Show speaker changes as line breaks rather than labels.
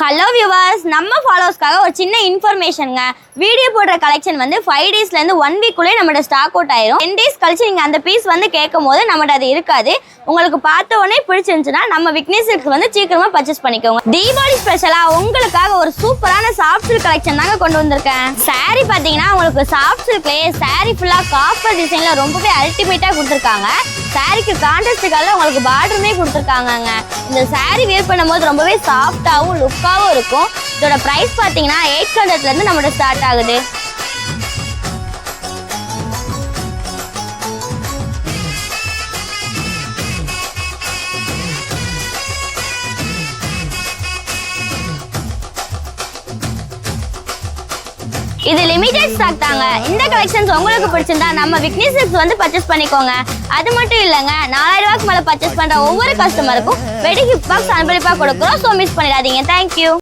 Hello viewers, நம்ம ஃபாலோவர்ஸ்க்காக ஒரு சின்ன இன்ஃபர்மேஷனுங்க. வீடியோ போடுற கலெக்ஷன் வந்து 5 டேஸ்லேருந்து 1 வீக்குள்ளே நம்மளோட ஸ்டாக் அவுட் ஆயிரும். 10 டேஸ் கழிச்சு நீங்கள் அந்த பீஸ் வந்து கேட்கும் போது நம்மகிட்ட அது இருக்காது. உங்களுக்கு பார்த்த உடனே பிடிச்சிருந்துச்சுன்னா நம்ம விக்னேஷ் சில்க்ஸ் வந்து சீக்கிரமாக பர்ச்சேஸ் பண்ணிக்கோங்க. தீபாவளி ஸ்பெஷலாக உங்களுக்காக ஒரு சூப்பரான சாஃப்ட் சில்க் கலெக்ஷன் தாங்க கொண்டு வந்திருக்கேன். சாரீ பார்த்தீங்கன்னா உங்களுக்கு சாஃப்ட் சில்க்லேயே சாரீ ஃபுல்லாக காப்பர் டிசைனில் ரொம்பவே அல்டிமேட்டாக கொடுத்துருக்காங்க. சாரீக்கு கான்ட்ராஸ்டுக்காக உங்களுக்கு பார்டருமே கொடுத்துருக்காங்க. இந்த சாரீ வேர் பண்ணும்போது ரொம்பவே சாஃப்டாகவும் லுக்காகவும் இருக்கும். இதோட ப்ரைஸ் பார்த்தீங்கன்னா 800லேருந்து நம்மளோட ஸ்டார்ட் ஆகுது. இது லிமிடெட் ஸ்டாக் தாங்க. இந்த கலெக்ஷன்ஸ் உங்களுக்கு பிடிச்சிருந்தா நம்ம விக்னேஷ் சில்க்ஸ் வந்து பர்ச்சேஸ் பண்ணிக்கோங்க. அது மட்டும் இல்லைங்க, 4000 ரூபாய்க்கு மேலே பர்ச்சேஸ் பண்ணுற ஒவ்வொரு கஸ்டமருக்கும் வெடி கிஃப்ட் பாக்ஸ் அன்பளிப்பாக கொடுக்குறோம். ஸோ மிஸ் பண்ணிடாதீங்க. தேங்க்யூ.